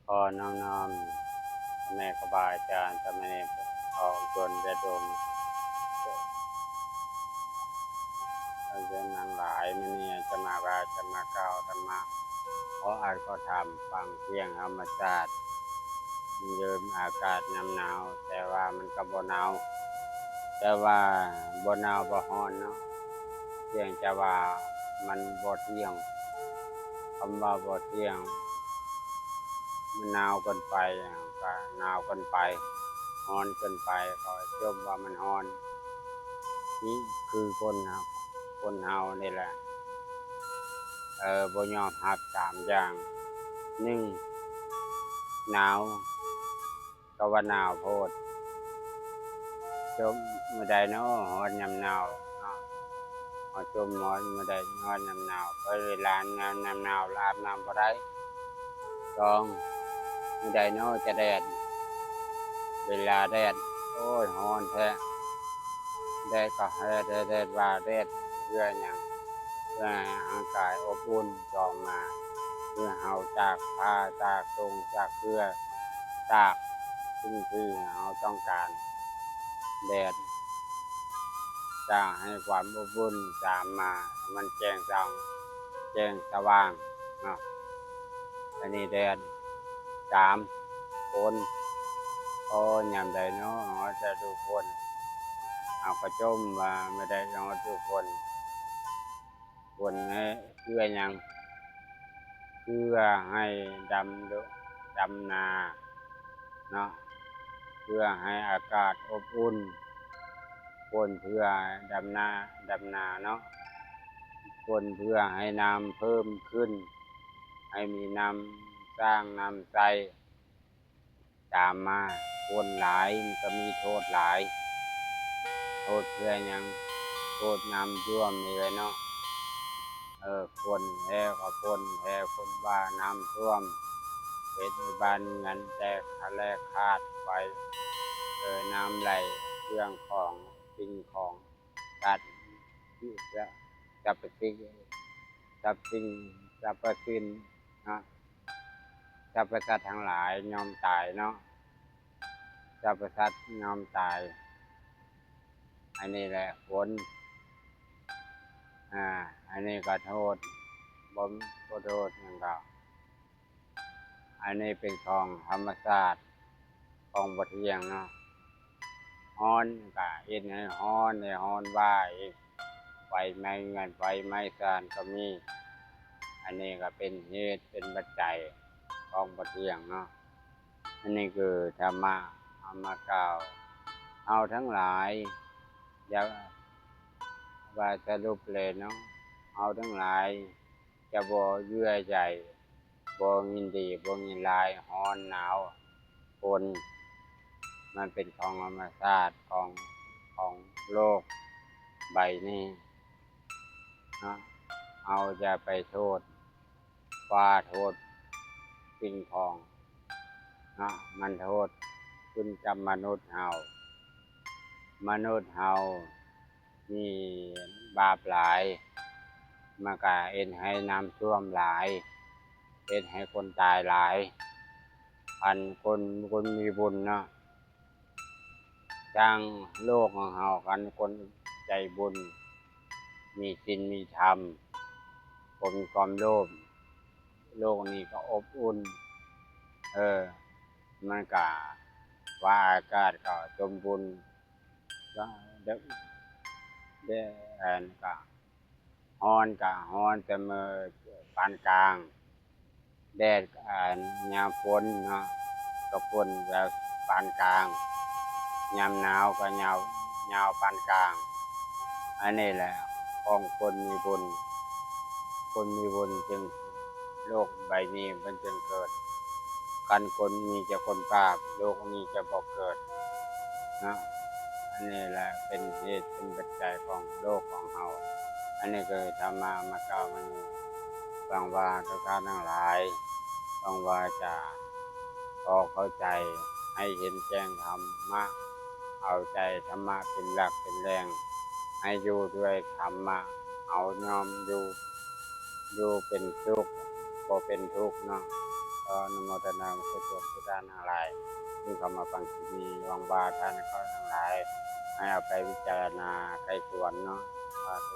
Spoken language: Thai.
ขอน้อมแม่ครูบาอาจารย์สามเณรออกตนได้ดมท่านเจ้านางหลายมื้อนี้จะมาว่าจะมากล่าวธรรมะขออ่านขอธรรมฟังเสียงธรรมชาติยืมอากาศยามหนาวแต่ว่ามันก็บ่หนาวแต่ว่าบ่หนาวบ่ร้อนเนาะเพียงแต่ว่ามันบ่เที่ยงคำว่าบ่เที่ยงมันหนาวเกินไปก็หนาวเกินไปร้อนเกินไปก็ชมว่ามันร้อน นี่คือคนครับคนเฮานี่แหละบ่ยอมรับ3อย่าง1หนาวก็ว่าหนาวโพดจมมื้อใดน้อฮอดยามหนาวเนาะฮอดจมฮอดมื้อใดฮอดยามหนาวเพราะเวลายามหนาวอาบน้ำบ่ได้2มื้อใดน้อจะแดดเวลาแดดโอ๊ยร้อนแท้แดดก็แดดว่าแดดเพื่อหยังเพื่อให้ร่างกายอบอุ่นต่อมา เมื่อเฮาจากผ้าจากตรงจากเครือจากสิ่งที่เฮาต้องการแดดจะให้ความอบอุ่นตามมามันแจ้งจังแจ้งสว่างเนาะอันนี้แดด3ฝนโอ้ยามใดเนาะฮอดฤดูฝนเอาก็จมว่าไม่ได้ฮอดฤดูฝนให้เพื่อหยังเพื่อให้ดำนาเนาะ เพื่อให้อากาศอบอุ่นฝนเพื่อดำนาเนาะฝนเพื่อให้น้ำเพิ่มขึ้นให้มีน้ำสร้างน้ำใสตามมาฝนหลายมันก็มีโทษหลายโทษเพื่อหยังโทษน้ำท่วมนี่แหละเนาะฝนแท้ก็ฝนแท้คนว่าน้ำท่วมเฮ็ดให้บ้านเรือนแตกแลกขาดไปน้ำไหลเครื่องของสิ่งของสัตว์ที่จะสรรพสิ่งสรรพสิ่งสรรพสิ่งเนาะสรรพสัตว์ทั้งหลายยอมตายเนาะสรรพสัตว์ยอมตายอันนี้แหละผลอันนี้ก็โทษบ่โทษหยังดอกอันนี้เป็นของธรรมชาติของบ่เที่ยงเนาะร้อนก็เฮ็ดให้ร้อนว่าอีกไฟไหม้เรือนไฟไหม้บ้านก็มีอันนี้ก็เป็นเหตุเป็นปัจจัยของบ่เที่ยงเนาะอันนี้คือธรรมะเอามากล่าวเอาทั้งหลายอย่าว่าสรุปเลยเนาะเอาทั้งหลายจะบ่เยื่อใยบ่ยินดีบ่ยินร้ายร้อนหนาวฝนมันเป็นของธรรมชาติของโลกใบนี้เนาะเอาอย่าไปโทษว่าโทษสิ่งของเนาะมันโทษขึ้นกับมนุษย์เฮามนุษย์เฮามีบาปหลายมันก็เฮ็ดให้น้ำท่วมหลายเฮ็ดให้คนตายหลายอันคนมีบุญเนาะทางโลกของเฮาคันคนใจบุญมีศีลมีธรรมบ่มีความโลภโลกนี้ก็อบอุ่นเออมันก็ว่าอากาศก็สมบูรณ์ก็ได้อันก็ก็ร้อนเสมอปานกลางแดดยามฝนเนาะก็ฝนแบบปานกลางยามหนาวก็หนาวปานกลางอันนี้แหละของคนมีบุญคนมีบุญจึงโลกใบนี้มันจึงเกิดคันคนมีแต่คนบาปโลกนี้จะบ่เกิดนะอันนี้แหละเป็นเหตุเป็นปัจจัยของโลกของเฮาอันนี้คือธรรมะมากล่าววันนี้หวังว่าทุกท่านทั้งหลายหวังว่าจะพอเข้าใจให้เห็นแจ้งธรรมะเอาใจธรรมะเป็นหลักเป็นแรงให้อยู่ด้วยธรรมะเอายอมอยู่เป็นสุขบ่เป็นทุกข์เนาะ ขออนุโมทนาบุญกุศลทุกท่านทั้งหลายที่เข้ามาฟังคลิปนี้หวังว่าท่านก็ทั้งหลายให้เอาไปวิจารณาใครควรเนาะสาธุ